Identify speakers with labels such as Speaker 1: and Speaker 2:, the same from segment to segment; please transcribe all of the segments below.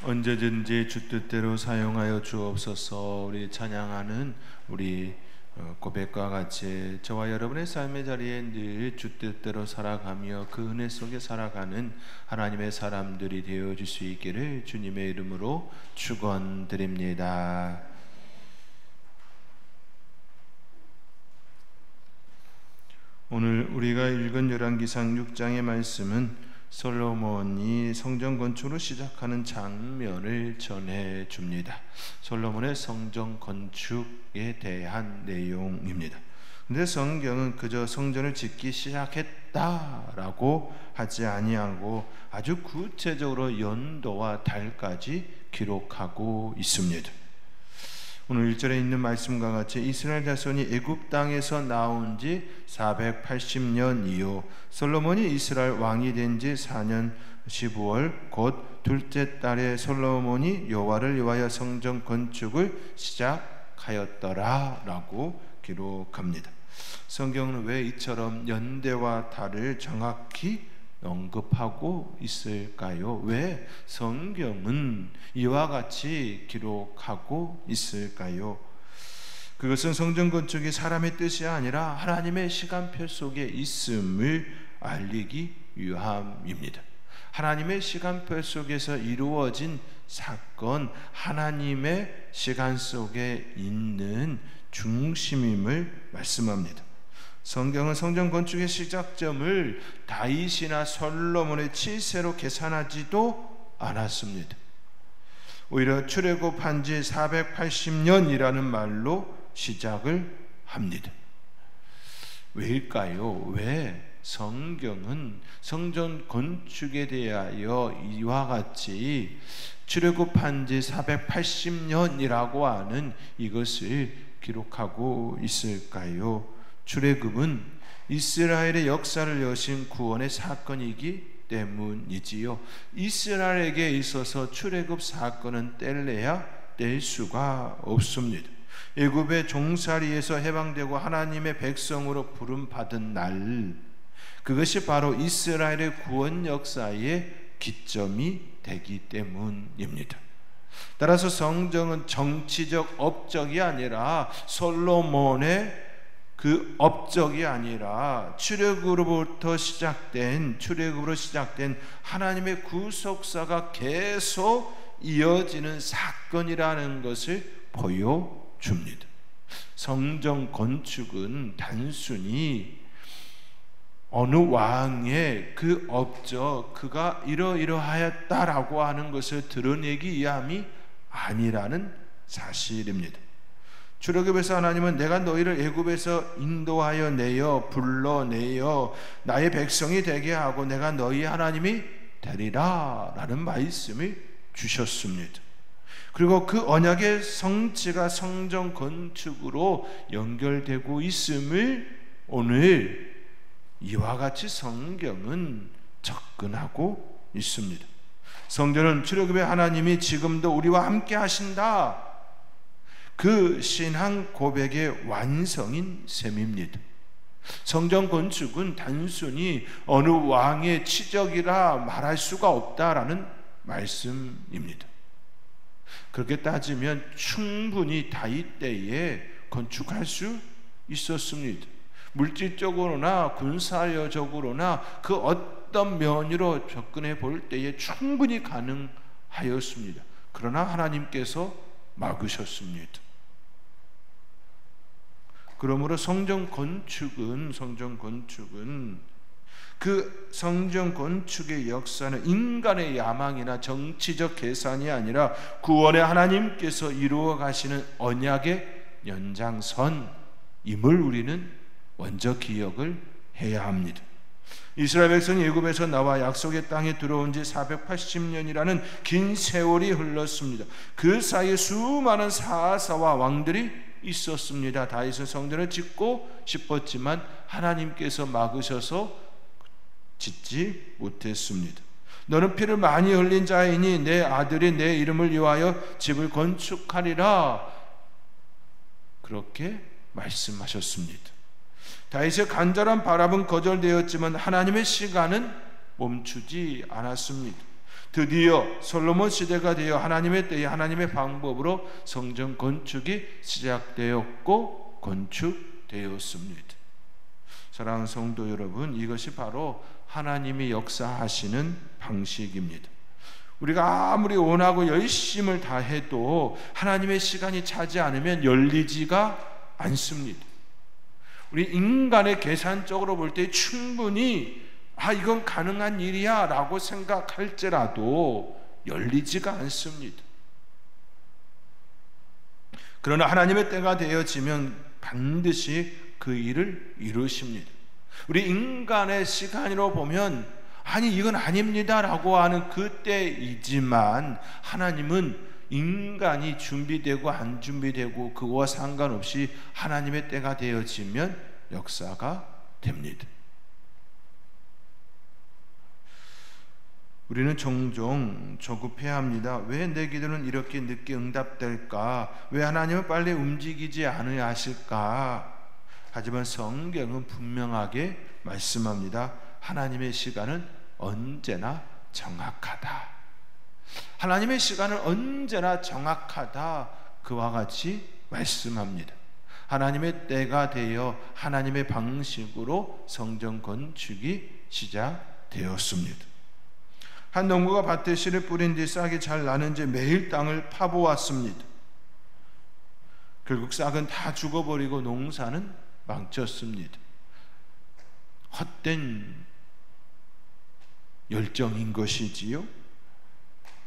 Speaker 1: 언제든지 주 뜻대로 사용하여 주옵소서. 우리 찬양하는 우리 고백과 같이 저와 여러분의 삶의 자리에 늘 주 뜻대로 살아가며 그 은혜 속에 살아가는 하나님의 사람들이 되어줄 수 있기를 주님의 이름으로 축원드립니다. 오늘 우리가 읽은 열왕기상 6장의 말씀은 솔로몬이 성전 건축으로 시작하는 장면을 전해 줍니다. 솔로몬의 성전 건축에 대한 내용입니다. 근데 성경은 그저 성전을 짓기 시작했다라고 하지 아니하고 아주 구체적으로 연도와 달까지 기록하고 있습니다. 오늘 1절에 있는 말씀과 같이 이스라엘 자손이 애굽 땅에서 나온 지 480년 이후 솔로몬이 이스라엘 왕이 된 지 4년 15월 곧 둘째 달에 솔로몬이 여호와를 위하여 성전 건축을 시작하였더라 라고 기록합니다. 성경은 왜 이처럼 연대와 달을 정확히 언급하고 있을까요? 왜 성경은 이와 같이 기록하고 있을까요? 그것은 성전 건축이 사람의 뜻이 아니라 하나님의 시간표 속에 있음을 알리기 위함입니다. 하나님의 시간표 속에서 이루어진 사건, 하나님의 시간 속에 있는 중심임을 말씀합니다. 성경은 성전 건축의 시작점을 다윗이나 솔로몬의 치세로 계산하지도 않았습니다. 오히려 출애굽한 지 480년이라는 말로 시작을 합니다. 왜일까요? 왜 성경은 성전 건축에 대하여 이와 같이 출애굽한 지 480년이라고 하는 이것을 기록하고 있을까요? 출애굽은 이스라엘의 역사를 여신 구원의 사건이기 때문이지요. 이스라엘에게 있어서 출애굽 사건은 뗄래야 뗄 수가 없습니다. 애굽의 종살이에서 해방되고 하나님의 백성으로 부름받은 날, 그것이 바로 이스라엘의 구원 역사의 기점이 되기 때문입니다. 따라서 성경은 정치적 업적이 아니라 솔로몬의 그 업적이 아니라 출애굽으로 시작된 하나님의 구속사가 계속 이어지는 사건이라는 것을 보여줍니다. 성전 건축은 단순히 어느 왕의 그 업적, 그가 이러이러하였다라고 하는 것을 드러내기 위함이 아니라는 사실입니다. 출애굽에서 하나님은 내가 너희를 애굽에서 인도하여 내어 불러내어 나의 백성이 되게 하고 내가 너희 하나님이 되리라 라는 말씀을 주셨습니다. 그리고 그 언약의 성취가 성전 건축으로 연결되고 있음을 오늘 이와 같이 성경은 접근하고 있습니다. 성전은 출애굽의 하나님이 지금도 우리와 함께 하신다, 그 신앙 고백의 완성인 셈입니다. 성전 건축은 단순히 어느 왕의 치적이라 말할 수가 없다라는 말씀입니다. 그렇게 따지면 충분히 다윗 때에 건축할 수 있었습니다. 물질적으로나 군사력적으로나 그 어떤 면으로 접근해 볼 때에 충분히 가능하였습니다. 그러나 하나님께서 막으셨습니다. 그러므로 성전 건축은 그 성전 건축의 역사는 인간의 야망이나 정치적 계산이 아니라 구원의 하나님께서 이루어 가시는 언약의 연장선임을 우리는 먼저 기억을 해야 합니다. 이스라엘 백성이 애굽에서 나와 약속의 땅에 들어온 지 480년이라는 긴 세월이 흘렀습니다. 그 사이에 수많은 사사와 왕들이 있었습니다. 다윗은 성전을 짓고 싶었지만 하나님께서 막으셔서 짓지 못했습니다. 너는 피를 많이 흘린 자이니 내 아들이 내 이름을 위하여 집을 건축하리라, 그렇게 말씀하셨습니다. 다윗의 간절한 바람은 거절되었지만 하나님의 시간은 멈추지 않았습니다. 드디어 솔로몬 시대가 되어 하나님의 때에 하나님의 방법으로 성전 건축이 시작되었고 건축되었습니다. 사랑하는 성도 여러분, 이것이 바로 하나님이 역사하시는 방식입니다. 우리가 아무리 원하고 열심을 다해도 하나님의 시간이 차지 않으면 열리지가 않습니다. 우리 인간의 계산적으로 볼 때 충분히 이건 가능한 일이야 라고 생각할지라도 열리지가 않습니다. 그러나 하나님의 때가 되어지면 반드시 그 일을 이루십니다. 우리 인간의 시간으로 보면 이건 아닙니다 라고 하는 그때이지만 하나님은 인간이 준비되고 안 준비되고 그와 상관없이 하나님의 때가 되어지면 역사가 됩니다. 우리는 종종 조급해합니다. 왜 내 기도는 이렇게 늦게 응답될까? 왜 하나님은 빨리 움직이지 않으려 하실까? 하지만 성경은 분명하게 말씀합니다. 하나님의 시간은 언제나 정확하다. 하나님의 시간은 언제나 정확하다. 그와 같이 말씀합니다. 하나님의 때가 되어 하나님의 방식으로 성전 건축이 시작되었습니다. 한 농부가 밭에 씨를 뿌린 뒤 싹이 잘 나는지 매일 땅을 파보았습니다. 결국 싹은 다 죽어버리고 농사는 망쳤습니다. 헛된 열정인 것이지요.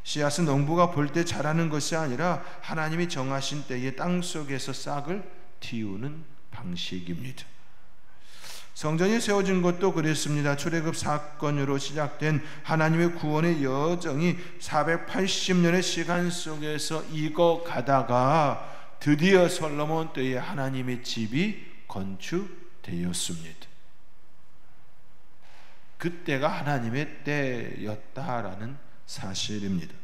Speaker 1: 씨앗은 농부가 볼 때 자라는 것이 아니라 하나님이 정하신 때에 땅속에서 싹을 틔우는 방식입니다. 성전이 세워진 것도 그랬습니다. 출애굽 사건으로 시작된 하나님의 구원의 여정이 480년의 시간 속에서 익어가다가 드디어 솔로몬 때에 하나님의 집이 건축되었습니다. 그때가 하나님의 때였다라는 사실입니다.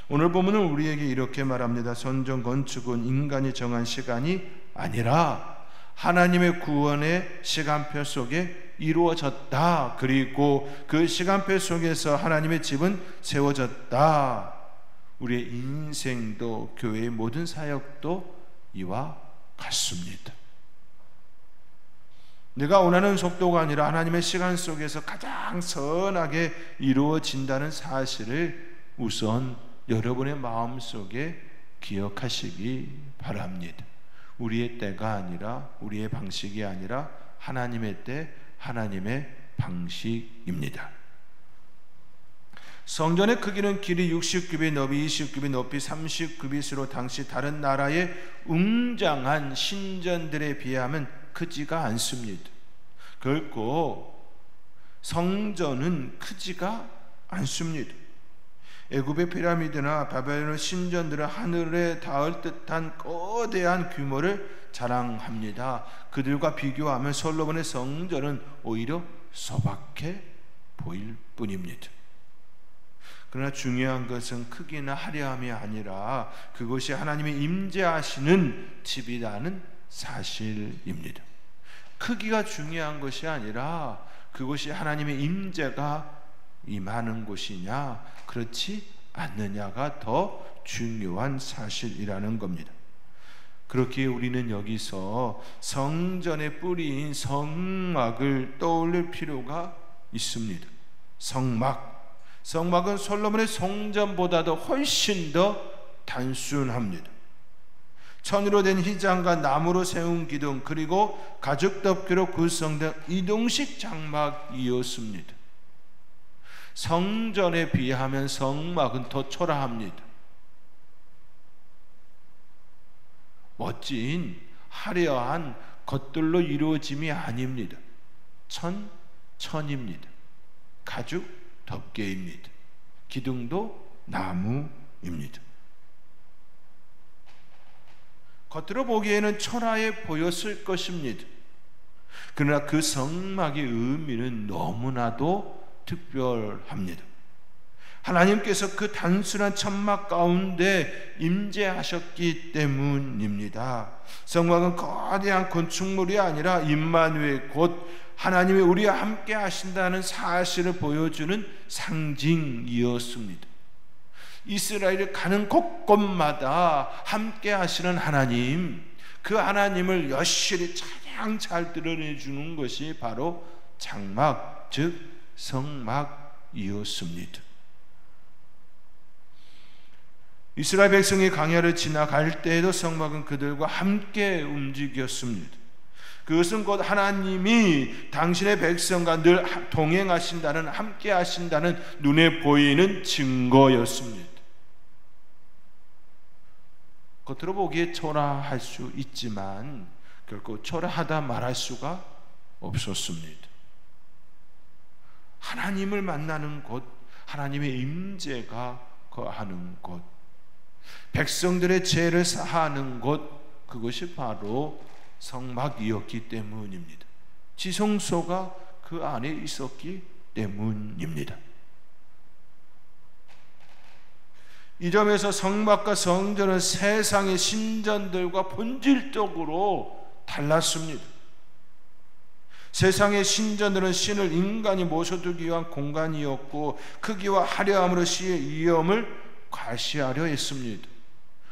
Speaker 1: 오늘 본문은 우리에게 이렇게 말합니다. 성전 건축은 인간이 정한 시간이 아니라 하나님의 구원의 시간표 속에 이루어졌다. 그리고 그 시간표 속에서 하나님의 집은 세워졌다. 우리의 인생도 교회의 모든 사역도 이와 같습니다. 내가 원하는 속도가 아니라 하나님의 시간 속에서 가장 선하게 이루어진다는 사실을 우선 여러분의 마음속에 기억하시기 바랍니다. 우리의 때가 아니라 우리의 방식이 아니라 하나님의 때, 하나님의 방식입니다. 성전의 크기는 길이 60규빗, 너비 20규빗, 높이 30규빗으로 당시 다른 나라의 웅장한 신전들에 비하면 크지가 않습니다. 결코 성전은 크지가 않습니다. 애굽의 피라미드나 바벨론의 신전들은 하늘에 닿을 듯한 거대한 규모를 자랑합니다. 그들과 비교하면 솔로몬의 성전은 오히려 소박해 보일 뿐입니다. 그러나 중요한 것은 크기나 화려함이 아니라 그것이 하나님이 임재하시는 집이라는 사실입니다. 크기가 중요한 것이 아니라 그것이 하나님의 임재가 임하는 곳이냐 그렇지 않느냐가 더 중요한 사실이라는 겁니다. 그렇기에 우리는 여기서 성전의 뿌리인 성막을 떠올릴 필요가 있습니다. 성막은 솔로몬의 성전보다도 훨씬 더 단순합니다. 천으로 된 휘장과 나무로 세운 기둥 그리고 가죽 덮개로 구성된 이동식 장막이었습니다. 성전에 비하면 성막은 더 초라합니다. 멋진 화려한 것들로 이루어짐이 아닙니다. 천입니다. 가죽 덮개입니다. 기둥도 나무입니다. 겉으로 보기에는 초라해 보였을 것입니다. 그러나 그 성막의 의미는 너무나도 특별합니다. 하나님께서 그 단순한 천막 가운데 임재하셨기 때문입니다. 성막은 거대한 건축물이 아니라 임마누엘 곧 하나님이 우리와 함께 하신다는 사실을 보여주는 상징이었습니다. 이스라엘이 가는 곳곳마다 함께 하시는 하나님, 그 하나님을 여실히 찬양 잘 드러내 주는 것이 바로 장막, 즉 성막이었습니다. 이스라엘 백성이 광야를 지나갈 때에도 성막은 그들과 함께 움직였습니다. 그것은 곧 하나님이 당신의 백성과 늘 동행하신다는, 함께 하신다는 눈에 보이는 증거였습니다. 겉으로 보기에 초라할 수 있지만 결코 초라하다 말할 수가 없었습니다. 하나님을 만나는 곳, 하나님의 임재가 거하는 곳, 백성들의 죄를 사하는 곳, 그것이 바로 성막이었기 때문입니다. 지성소가 그 안에 있었기 때문입니다. 이 점에서 성막과 성전은 세상의 신전들과 본질적으로 달랐습니다. 세상의 신전들은 신을 인간이 모셔두기 위한 공간이었고 크기와 화려함으로 시의 위엄을 과시하려 했습니다.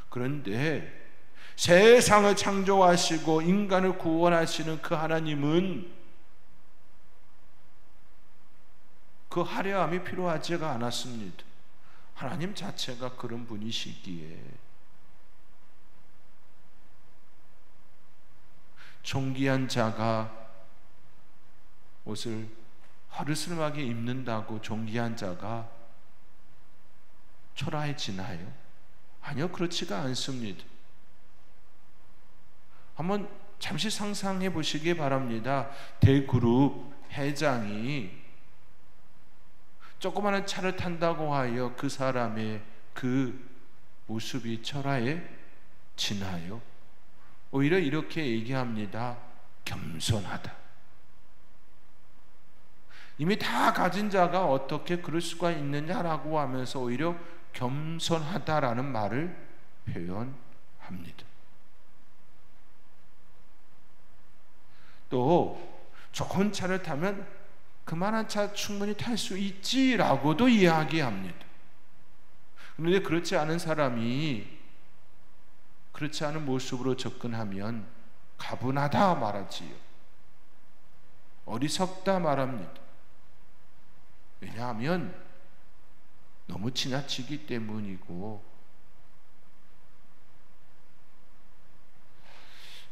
Speaker 1: 그런데 세상을 창조하시고 인간을 구원하시는 그 하나님은 그 화려함이 필요하지가 않았습니다. 하나님 자체가 그런 분이시기에 존귀한 자가 옷을 허르슬하게 입는다고 존귀한 자가 초라해지나요? 아니요, 그렇지가 않습니다. 한번 잠시 상상해 보시기 바랍니다. 대그룹 회장이 조그마한 차를 탄다고 하여 그 사람의 그 모습이 초라해지나요? 오히려 이렇게 얘기합니다. 겸손하다. 이미 다 가진 자가 어떻게 그럴 수가 있느냐라고 하면서 오히려 겸손하다라는 말을 표현합니다. 또 좋은 차를 타면 그만한 차 충분히 탈 수 있지라고도 이야기합니다. 그런데 그렇지 않은 사람이 그렇지 않은 모습으로 접근하면 가분하다 말하지요. 어리석다 말합니다. 왜냐하면 너무 지나치기 때문이고,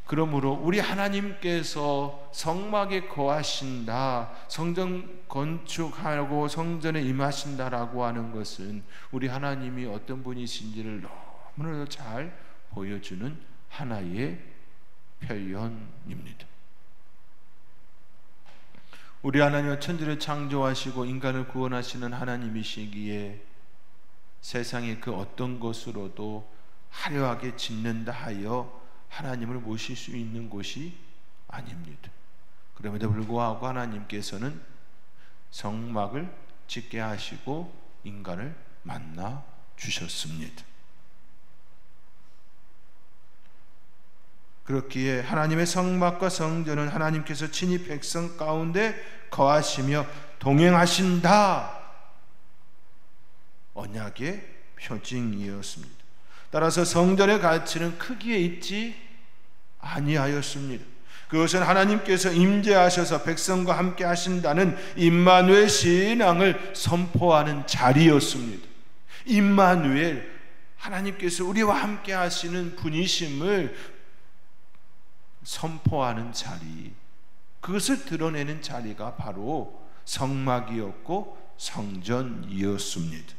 Speaker 1: 그러므로 우리 하나님께서 성막에 거하신다, 성전 건축하고 성전에 임하신다라고 하는 것은 우리 하나님이 어떤 분이신지를 너무나도 잘 보여주는 하나의 표현입니다. 우리 하나님은 천지를 창조하시고 인간을 구원하시는 하나님이시기에 세상의 그 어떤 것으로도 화려하게 짓는다 하여 하나님을 모실 수 있는 곳이 아닙니다. 그럼에도 불구하고 하나님께서는 성막을 짓게 하시고 인간을 만나 주셨습니다. 그렇기에 하나님의 성막과 성전은 하나님께서 친히 백성 가운데 거하시며 동행하신다, 언약의 표징이었습니다. 따라서 성전의 가치는 크기에 있지 아니하였습니다. 그것은 하나님께서 임재하셔서 백성과 함께 하신다는 임마누엘 신앙을 선포하는 자리였습니다. 임마누엘, 하나님께서 우리와 함께 하시는 분이심을 선포하는 자리, 그것을 드러내는 자리가 바로 성막이었고 성전이었습니다.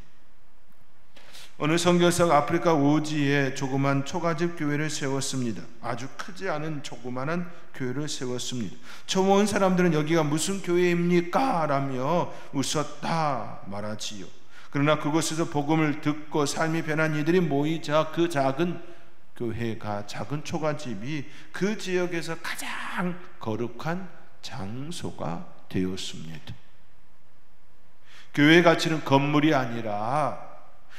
Speaker 1: 어느 선교사가 아프리카 오지에 조그만 초가집 교회를 세웠습니다. 아주 크지 않은 조그만한 교회를 세웠습니다. 처음 온 사람들은 여기가 무슨 교회입니까? 라며 웃었다 말하지요. 그러나 그곳에서 복음을 듣고 삶이 변한 이들이 모이자 그 작은 교회가, 작은 초가집이 그 지역에서 가장 거룩한 장소가 되었습니다. 교회의 가치는 건물이 아니라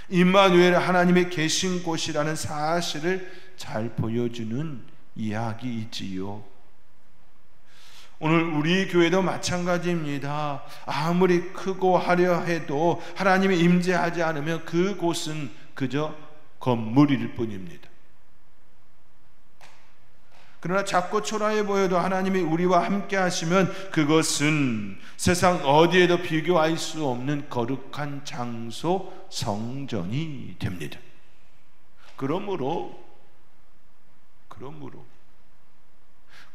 Speaker 1: 임마누엘 하나님의 계신 곳이라는 사실을 잘 보여주는 이야기이지요. 오늘 우리 교회도 마찬가지입니다. 아무리 크고 하려 해도 하나님이 임재하지 않으면 그곳은 그저 건물일 뿐입니다. 그러나 작고 초라해 보여도 하나님이 우리와 함께 하시면 그것은 세상 어디에도 비교할 수 없는 거룩한 장소, 성전이 됩니다. 그러므로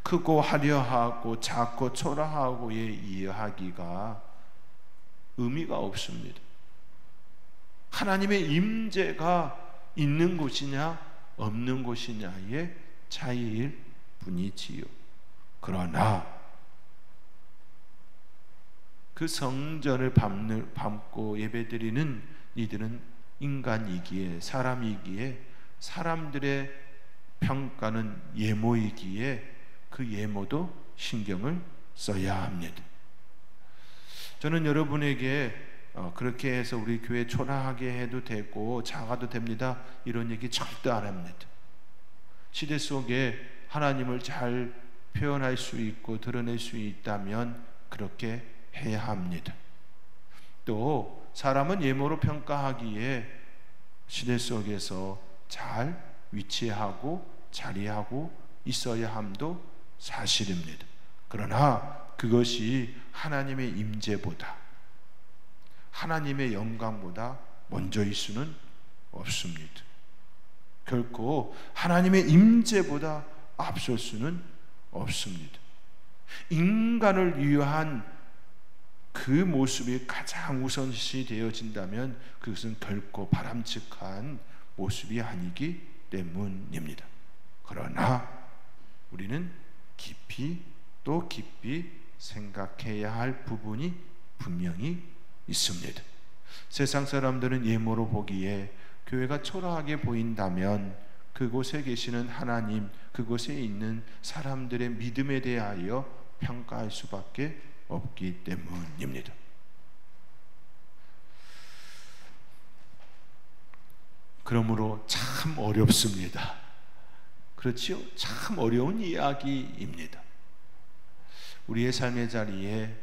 Speaker 1: 크고 화려하고 작고 초라하고의 이야기가 의미가 없습니다. 하나님의 임재가 있는 곳이냐 없는 곳이냐의 차이일 뿐이지요. 그러나 그 성전을 밟고 예배드리는 이들은 인간이기에, 사람이기에, 사람들의 평가는 예모이기에 그 예모도 신경을 써야 합니다. 저는 여러분에게 그렇게 해서 우리 교회 초라하게 해도 되고 작아도 됩니다, 이런 얘기 절대 안 합니다. 시대 속에 하나님을 잘 표현할 수 있고 드러낼 수 있다면 그렇게 해야 합니다. 또 사람은 예모로 평가하기에 시대 속에서 잘 위치하고 자리하고 있어야 함도 사실입니다. 그러나 그것이 하나님의 임재보다, 하나님의 영광보다 먼저일 수는 없습니다. 결코 하나님의 임재보다 앞설 수는 없습니다. 인간을 위한 그 모습이 가장 우선시 되어진다면 그것은 결코 바람직한 모습이 아니기 때문입니다. 그러나 우리는 깊이 생각해야 할 부분이 분명히 있습니다. 세상 사람들은 예모로 보기에 교회가 초라하게 보인다면 그곳에 계시는 하나님, 그곳에 있는 사람들의 믿음에 대하여 평가할 수밖에 없기 때문입니다. 그러므로 참 어렵습니다. 그렇지요? 참 어려운 이야기입니다. 우리의 삶의 자리에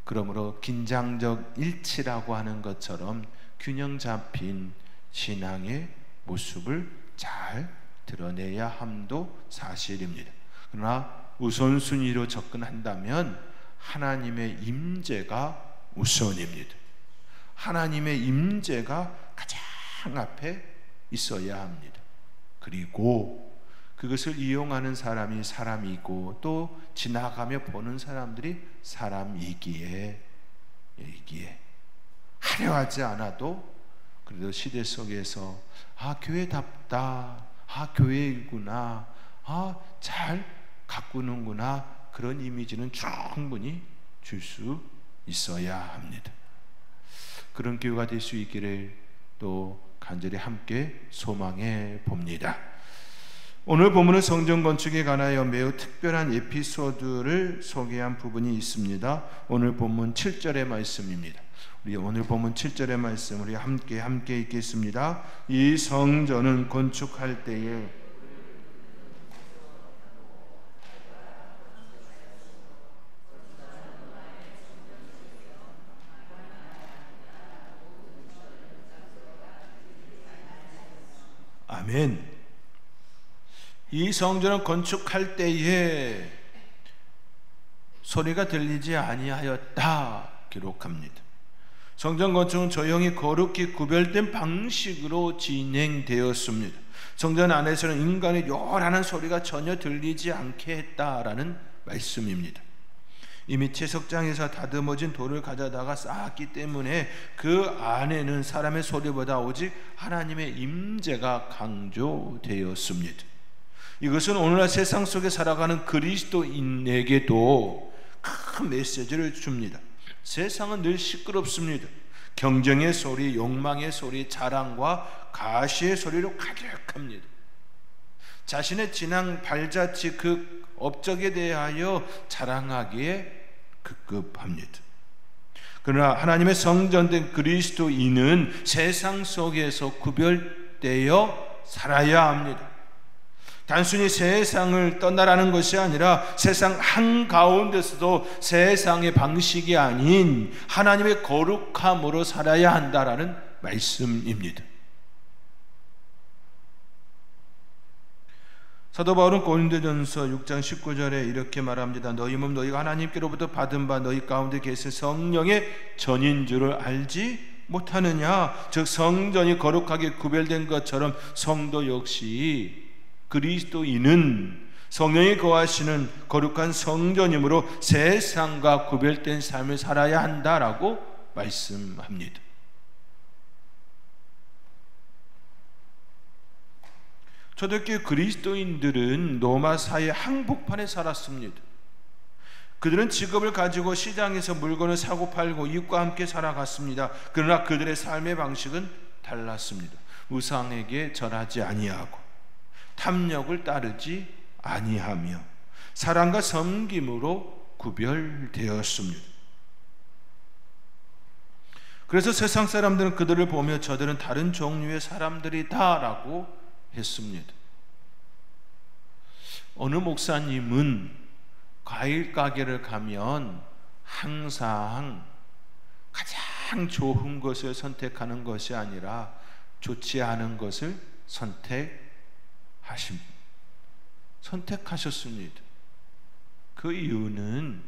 Speaker 1: 그러므로 긴장적 일치라고 하는 것처럼 균형 잡힌 신앙의 모습을 잘 드러내야 함도 사실입니다. 그러나 우선순위로 접근한다면 하나님의 임재가 우선입니다. 하나님의 임재가 가장 앞에 있어야 합니다. 그리고 그것을 이용하는 사람이 사람이고 또 지나가며 보는 사람들이 사람이기에 화려하지 않아도 그래도 시대 속에서 교회답다, 교회이구나, 잘 가꾸는구나, 그런 이미지는 충분히 줄 수 있어야 합니다. 그런 교회가 될 수 있기를 또 간절히 함께 소망해 봅니다. 오늘 본문은 성전 건축에 관하여 매우 특별한 에피소드를 소개한 부분이 있습니다. 오늘 본문 7절의 말씀입니다. 우리 오늘 본문 7절의 말씀 우리 함께 읽겠습니다. 이 성전은 건축할 때에 아멘. 이 성전을 건축할 때에 소리가 들리지 아니하였다 기록합니다. 성전 건축은 조용히 거룩히 구별된 방식으로 진행되었습니다. 성전 안에서는 인간의 요란한 소리가 전혀 들리지 않게 했다라는 말씀입니다. 이미 채석장에서 다듬어진 돌을 가져다가 쌓았기 때문에 그 안에는 사람의 소리보다 오직 하나님의 임재가 강조되었습니다. 이것은 오늘날 세상 속에 살아가는 그리스도인에게도 큰 메시지를 줍니다. 세상은 늘 시끄럽습니다. 경쟁의 소리, 욕망의 소리, 자랑과 가시의 소리로 가득합니다. 자신의 진한 발자취 그 업적에 대하여 자랑하기에 급급합니다. 그러나 하나님의 성전된 그리스도인은 세상 속에서 구별되어 살아야 합니다. 단순히 세상을 떠나라는 것이 아니라 세상 한가운데서도 세상의 방식이 아닌 하나님의 거룩함으로 살아야 한다라는 말씀입니다. 사도 바울은 고린도전서 6장 19절에 이렇게 말합니다. 너희 몸 너희가 하나님께로부터 받은 바 너희 가운데 계신 성령의 전인 줄을 알지 못하느냐. 즉 성전이 거룩하게 구별된 것처럼 성도 역시 그리스도인은 성령이 거하시는 거룩한 성전이므로 세상과 구별된 삶을 살아야 한다라고 말씀합니다. 초대교회 그리스도인들은 로마 사회 항복판에 살았습니다. 그들은 직업을 가지고 시장에서 물건을 사고 팔고 이웃과 함께 살아갔습니다. 그러나 그들의 삶의 방식은 달랐습니다. 우상에게 절하지 아니하고 탐욕을 따르지 아니하며 사랑과 섬김으로 구별되었습니다. 그래서 세상 사람들은 그들을 보며 저들은 다른 종류의 사람들이다라고 했습니다. 어느 목사님은 과일 가게를 가면 항상 가장 좋은 것을 선택하는 것이 아니라 좋지 않은 것을 선택하셨습니다. 그 이유는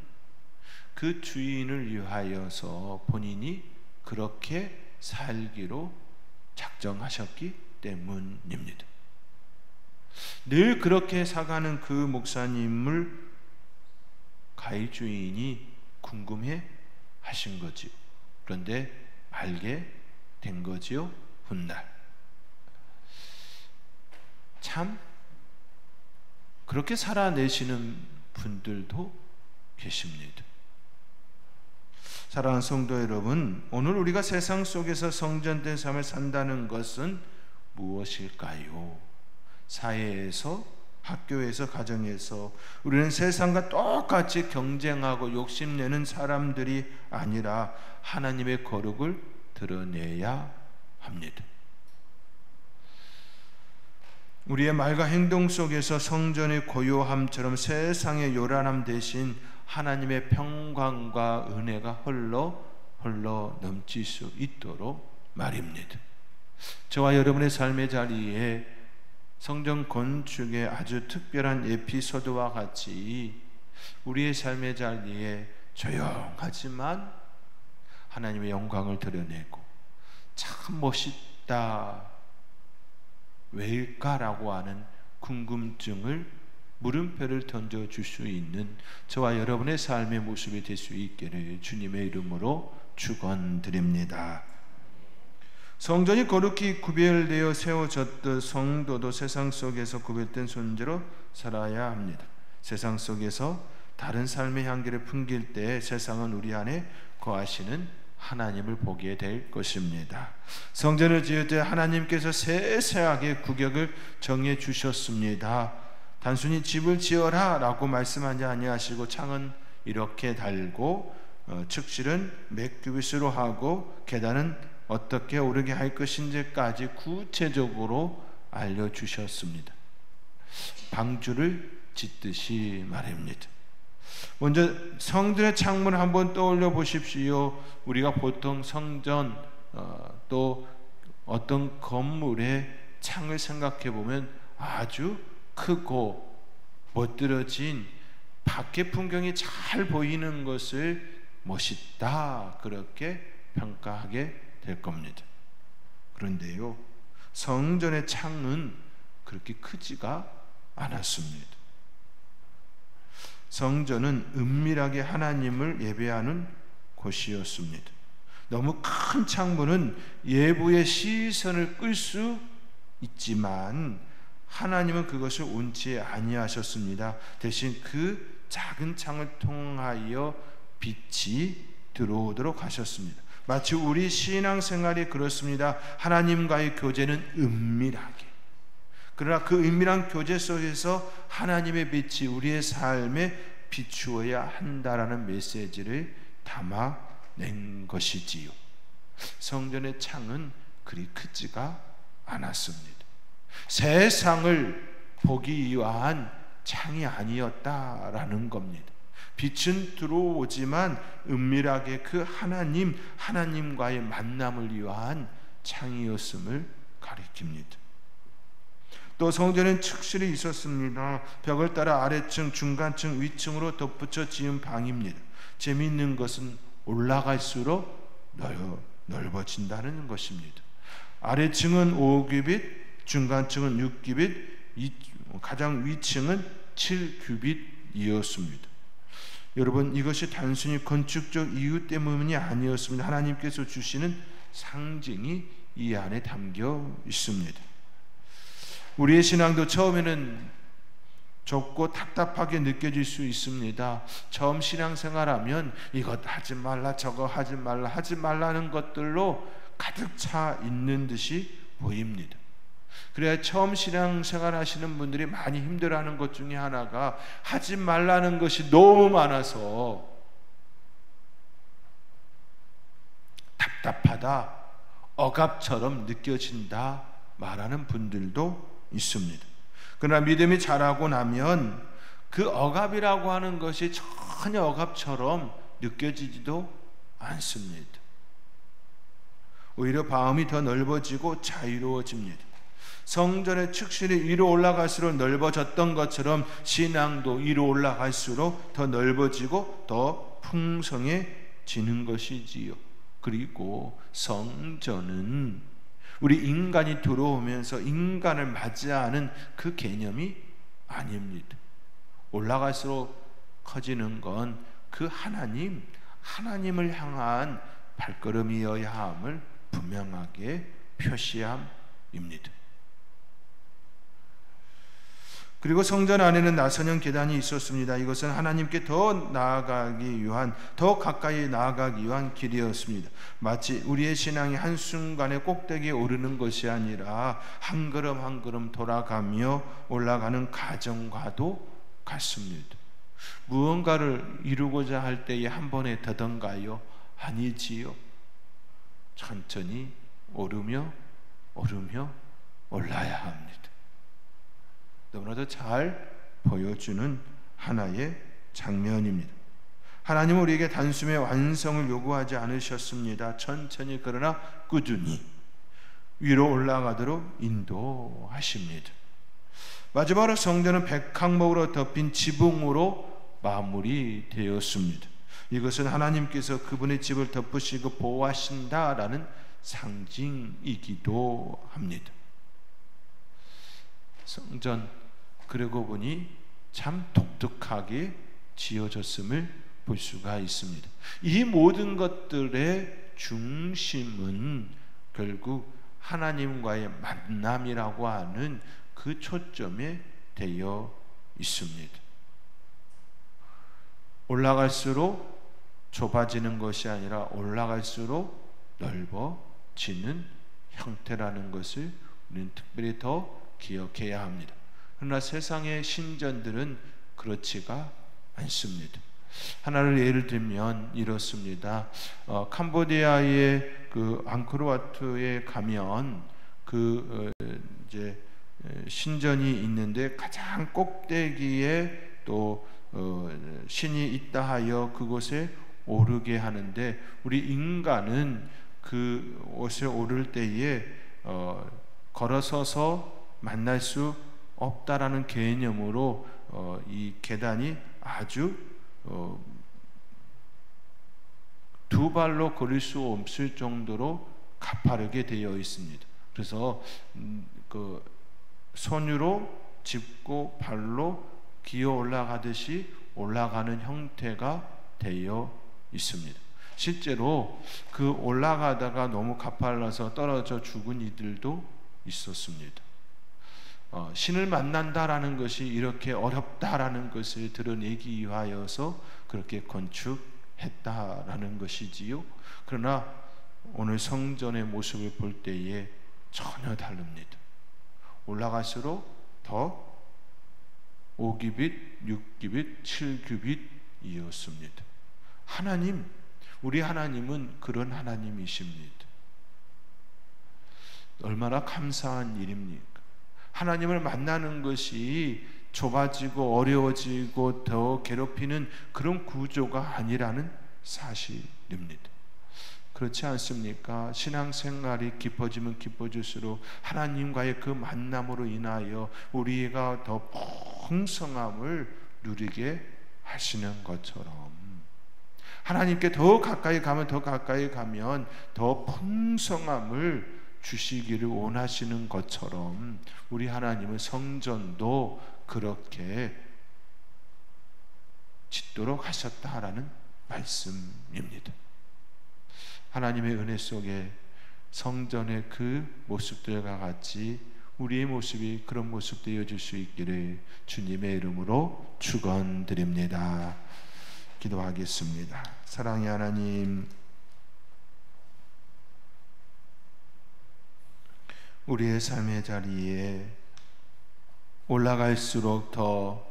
Speaker 1: 그 주인을 위하여서 본인이 그렇게 살기로 작정하셨기 때문입니다. 늘 그렇게 사가는 그 목사님을 과일 주인이 궁금해 하신 거지요. 그런데 알게 된 거지요. 훗날 참 그렇게 살아내시는 분들도 계십니다. 사랑하는 성도 여러분, 오늘 우리가 세상 속에서 성전된 삶을 산다는 것은 무엇일까요? 사회에서, 학교에서, 가정에서 우리는 세상과 똑같이 경쟁하고 욕심내는 사람들이 아니라 하나님의 거룩을 드러내야 합니다. 우리의 말과 행동 속에서 성전의 고요함처럼 세상의 요란함 대신 하나님의 평강과 은혜가 흘러 넘칠 수 있도록 말입니다. 저와 여러분의 삶의 자리에 성전 건축의 아주 특별한 에피소드와 같이 우리의 삶의 자리에 조용하지만 하나님의 영광을 드러내고 참 멋있다, 왜일까라고 하는 궁금증을 물음표를 던져줄 수 있는 저와 여러분의 삶의 모습이 될 수 있기를 주님의 이름으로 축원드립니다. 성전이 거룩히 구별되어 세워졌듯 성도도 세상 속에서 구별된 존재로 살아야 합니다. 세상 속에서 다른 삶의 향기를 풍길 때 세상은 우리 안에 거하시는 하나님을 보게 될 것입니다. 성전을 지을 때 하나님께서 세세하게 구역을 정해 주셨습니다. 단순히 집을 지어라 라고 말씀하지 아니하시고 창은 이렇게 달고 측실은 몇 규빗으로 하고 계단은 어떻게 오르게 할 것인지까지 구체적으로 알려주셨습니다. 방주를 짓듯이 말입니다. 먼저 성전의 창문을 한번 떠올려 보십시오. 우리가 보통 성전 또 어떤 건물의 창을 생각해 보면 아주 크고 멋들어진 밖의 풍경이 잘 보이는 것을 멋있다 그렇게 평가하게 될 겁니다. 그런데요, 성전의 창은 그렇게 크지가 않았습니다. 성전은 은밀하게 하나님을 예배하는 곳이었습니다. 너무 큰 창문은 예부의 시선을 끌 수 있지만 하나님은 그것을 원치 아니하셨습니다. 대신 그 작은 창을 통하여 빛이 들어오도록 하셨습니다. 마치 우리 신앙생활이 그렇습니다. 하나님과의 교제는 은밀하게, 그러나 그 은밀한 교제 속에서 하나님의 빛이 우리의 삶에 비추어야 한다라는 메시지를 담아낸 것이지요. 성전의 창은 그리 크지가 않았습니다. 세상을 보기 위한 창이 아니었다라는 겁니다. 빛은 들어오지만 은밀하게 그 하나님과의 만남을 위한 창이었음을 가리킵니다. 또 성전엔 측실이 있었습니다. 벽을 따라 아래층, 중간층, 위층으로 덧붙여 지은 방입니다. 재미있는 것은 올라갈수록 넓어진다는 것입니다. 아래층은 5규빗, 중간층은 6규빗, 가장 위층은 7규빗이었습니다. 여러분, 이것이 단순히 건축적 이유 때문이 아니었습니다. 하나님께서 주시는 상징이 이 안에 담겨 있습니다. 우리의 신앙도 처음에는 좁고 답답하게 느껴질 수 있습니다. 처음 신앙생활하면 이것 하지 말라, 저거 하지 말라는 것들로 가득 차 있는 듯이 보입니다. 그래야 처음 신앙생활 하시는 분들이 많이 힘들어하는 것 중에 하나가 하지 말라는 것이 너무 많아서 답답하다, 억압처럼 느껴진다 말하는 분들도 있습니다. 그러나 믿음이 자라고 나면 그 억압이라고 하는 것이 전혀 억압처럼 느껴지지도 않습니다. 오히려 마음이 더 넓어지고 자유로워집니다. 성전의 축실이 위로 올라갈수록 넓어졌던 것처럼 신앙도 위로 올라갈수록 더 넓어지고 더 풍성해지는 것이지요. 그리고 성전은 우리 인간이 들어오면서 인간을 맞이하는 그 개념이 아닙니다. 올라갈수록 커지는 건 그 하나님을 향한 발걸음이어야 함을 분명하게 표시함입니다. 그리고 성전 안에는 나선형 계단이 있었습니다. 이것은 하나님께 더 나아가기 위한, 더 가까이 나아가기 위한 길이었습니다. 마치 우리의 신앙이 한순간에 꼭대기에 오르는 것이 아니라 한 걸음 한 걸음 돌아가며 올라가는 과정과도 같습니다. 무언가를 이루고자 할 때에 한 번에 되던가요? 아니지요. 천천히 오르며 올라야 합니다. 너무나도 잘 보여주는 하나의 장면입니다. 하나님은 우리에게 단숨에 완성을 요구하지 않으셨습니다. 천천히 그러나 꾸준히 위로 올라가도록 인도하십니다. 마지막으로 성전은 백항목으로 덮인 지붕으로 마무리되었습니다. 이것은 하나님께서 그분의 집을 덮으시고 보호하신다라는 상징이기도 합니다. 성전, 그러고 보니 참 독특하게 지어졌음을 볼 수가 있습니다. 이 모든 것들의 중심은 결국 하나님과의 만남이라고 하는 그 초점에 되어 있습니다. 올라갈수록 좁아지는 것이 아니라 올라갈수록 넓어지는 형태라는 것을 우리는 특별히 더 기억해야 합니다. 그러나 세상의 신전들은 그렇지가 않습니다. 하나를 예를 들면 이렇습니다. 캄보디아의 그 앙코르와트에 가면 이제 신전이 있는데 가장 꼭대기에 또 신이 있다 하여 그곳에 오르게 하는데, 우리 인간은 그 곳에 오를 때에 걸어서서 만날 수 없다라는 개념으로 이 계단이 아주 두 발로 걸을 수 없을 정도로 가파르게 되어 있습니다. 그래서 그 손으로 짚고 발로 기어 올라가듯이 올라가는 형태가 되어 있습니다. 실제로 그 올라가다가 너무 가팔라서 떨어져 죽은 이들도 있었습니다. 신을 만난다라는 것이 이렇게 어렵다라는 것을 드러내기 위하여서 그렇게 건축했다라는 것이지요. 그러나 오늘 성전의 모습을 볼 때에 전혀 다릅니다. 올라갈수록 더 5규빗, 6규빗, 7규빗이었습니다. 우리 하나님은 그런 하나님이십니다. 얼마나 감사한 일입니까? 하나님을 만나는 것이 좁아지고 어려워지고 더 괴롭히는 그런 구조가 아니라는 사실입니다. 그렇지 않습니까? 신앙생활이 깊어지면 깊어질수록 하나님과의 그 만남으로 인하여 우리가 더 풍성함을 누리게 하시는 것처럼, 하나님께 더 가까이 가면 더 풍성함을 주시기를 원하시는 것처럼 우리 하나님의 성전도 그렇게 짓도록 하셨다라는 말씀입니다. 하나님의 은혜 속에 성전의 그 모습들과 같이 우리의 모습이 그런 모습 되어질 수 있기를 주님의 이름으로 축원드립니다. 기도하겠습니다. 사랑의 하나님, 우리의 삶의 자리에 올라갈수록 더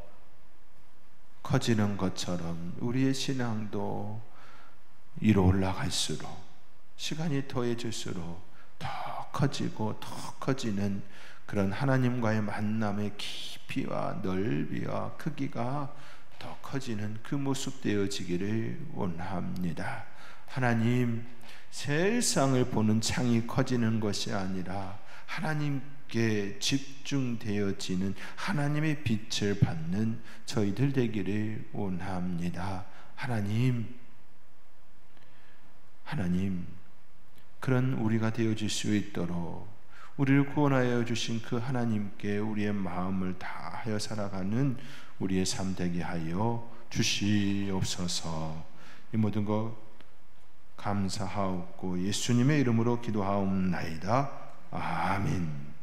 Speaker 1: 커지는 것처럼 우리의 신앙도 위로 올라갈수록, 시간이 더해질수록 더 커지고 더 커지는 그런 하나님과의 만남의 깊이와 넓이와 크기가 더 커지는 그 모습 되어지기를 원합니다. 하나님, 세상을 보는 창이 커지는 것이 아니라 하나님께 집중되어지는 하나님의 빛을 받는 저희들 되기를 원합니다. 하나님, 그런 우리가 되어질 수 있도록 우리를 구원하여 주신 그 하나님께 우리의 마음을 다하여 살아가는 우리의 삶 되게 하여 주시옵소서. 이 모든 것 감사하옵고 예수님의 이름으로 기도하옵나이다. 아멘.